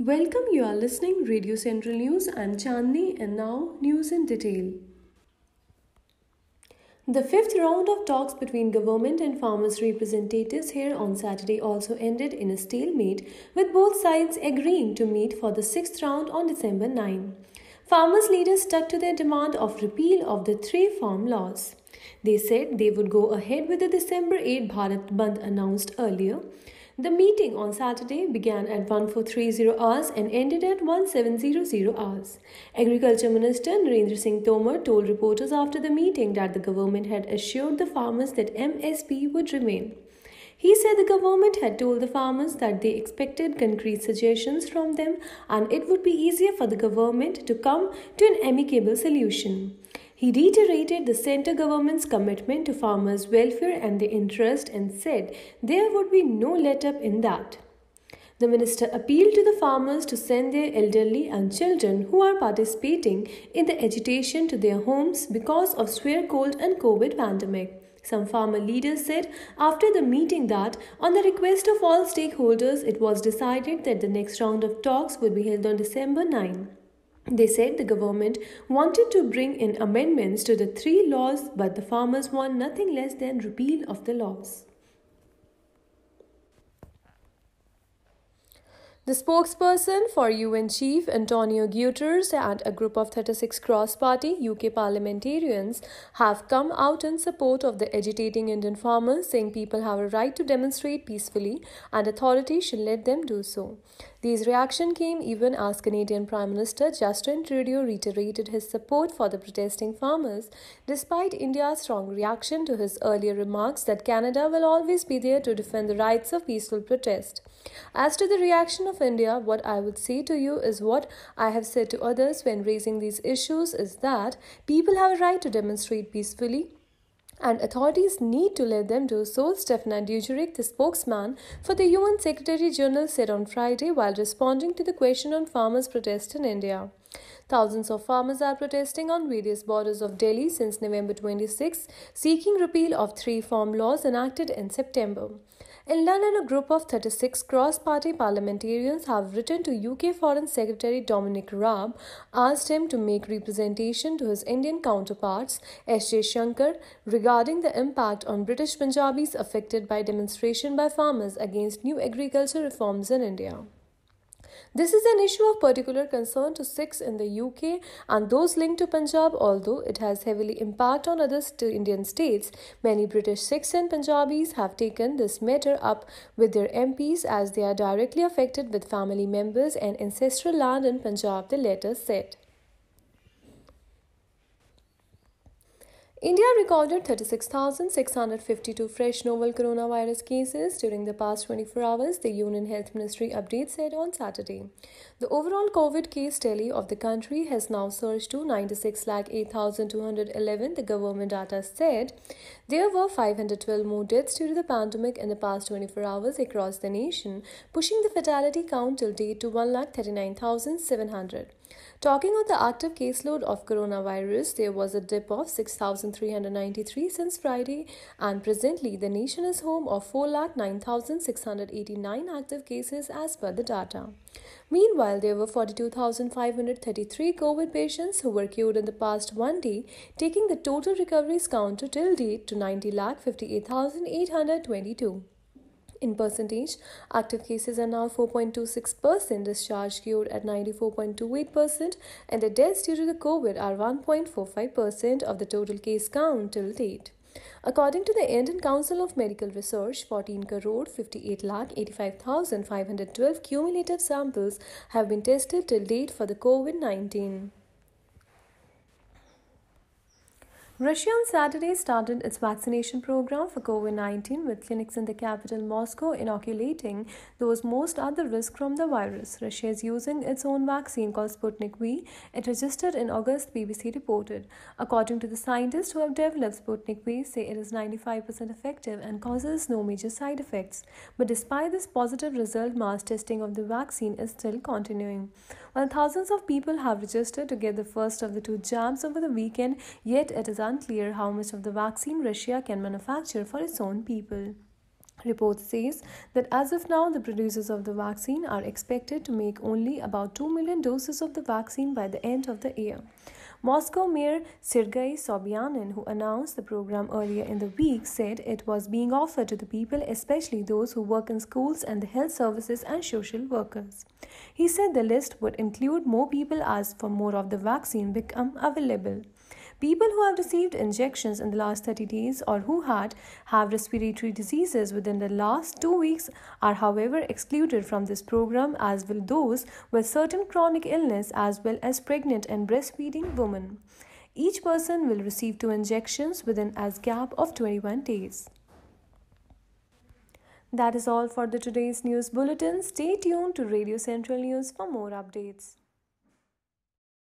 Welcome, you are listening Radio Central News. I'm Chandni and now news in detail. The fifth round of talks between government and farmers representatives here on Saturday also ended in a stalemate, with both sides agreeing to meet for the sixth round on December 9. Farmers' leaders stuck to their demand of repeal of the three farm laws. They said they would go ahead with the December 8 Bharat Bandh announced earlier. The meeting on Saturday began at 1430 hours and ended at 1700 hours. Agriculture Minister Narendra Singh Tomar told reporters after the meeting that the government had assured the farmers that MSP would remain. He said the government had told the farmers that they expected concrete suggestions from them and it would be easier for the government to come to an amicable solution. He reiterated the centre government's commitment to farmers' welfare and their interest and said there would be no let-up in that. The minister appealed to the farmers to send their elderly and children who are participating in the agitation to their homes because of severe cold and COVID pandemic. Some farmer leaders said after the meeting that, on the request of all stakeholders, it was decided that the next round of talks would be held on December 9. They said the government wanted to bring in amendments to the three laws, but the farmers want nothing less than repeal of the laws. The spokesperson for UN Chief Antonio Guterres and a group of 36 cross-party UK parliamentarians have come out in support of the agitating Indian farmers, saying people have a right to demonstrate peacefully and authorities should let them do so. These reactions came even as Canadian Prime Minister Justin Trudeau reiterated his support for the protesting farmers, despite India's strong reaction to his earlier remarks that Canada will always be there to defend the rights of peaceful protest. As to the reaction of India, what I would say to you is what I have said to others when raising these issues is that people have a right to demonstrate peacefully and authorities need to let them do so, Stefan Dujarric, the spokesman for the UN Secretary-General, said on Friday while responding to the question on farmers' protest in India. Thousands of farmers are protesting on various borders of Delhi since November 26, seeking repeal of three farm laws enacted in September. In London, a group of 36 cross-party parliamentarians have written to UK Foreign Secretary Dominic Raab, asked him to make representation to his Indian counterparts, S.J. Shankar, regarding the impact on British Punjabis affected by demonstration by farmers against new agriculture reforms in India. This is an issue of particular concern to Sikhs in the UK and those linked to Punjab, although it has heavily impact on other Indian states. Many British Sikhs and Punjabis have taken this matter up with their MPs as they are directly affected with family members and ancestral land in Punjab, the letter said. India recorded 36,652 fresh novel coronavirus cases during the past 24 hours, the Union Health Ministry update said on Saturday. The overall COVID case tally of the country has now surged to 96,08,211, the government data said. There were 512 more deaths due to the pandemic in the past 24 hours across the nation, pushing the fatality count till date to 1,39,700. Talking on the active caseload of coronavirus, there was a dip of 6,393 since Friday, and presently the nation is home of 4,09,689 active cases as per the data. Meanwhile, there were 42,533 COVID patients who were cured in the past one day, taking the total recoveries count to till date to 90,58,822. In percentage, active cases are now 4.26%, discharge cured at 94.28%, and the deaths due to the COVID are 1.45% of the total case count till date. According to the Indian Council of Medical Research, 14,58,85,512 cumulative samples have been tested till date for the COVID-19. Russia on Saturday started its vaccination program for COVID-19 with clinics in the capital Moscow inoculating those most at the risk from the virus. Russia is using its own vaccine called Sputnik V. It registered in August, BBC reported. According to the scientists who have developed Sputnik V, say it is 95% effective and causes no major side effects. But despite this positive result, mass testing of the vaccine is still continuing. While thousands of people have registered to get the first of the two jabs over the weekend, yet it is unclear how much of the vaccine Russia can manufacture for its own people. Report says that as of now, the producers of the vaccine are expected to make only about 2 million doses of the vaccine by the end of the year. Moscow Mayor Sergei Sobyanin, who announced the program earlier in the week, said it was being offered to the people, especially those who work in schools and the health services and social workers. He said the list would include more people as for more of the vaccine become available. People who have received injections in the last 30 days or who have respiratory diseases within the last 2 weeks are however excluded from this program, as will those with certain chronic illness as well as pregnant and breastfeeding women. Each person will receive 2 injections within a gap of 21 days. That is all for the today's news bulletin. Stay tuned to Radio Central News for more updates.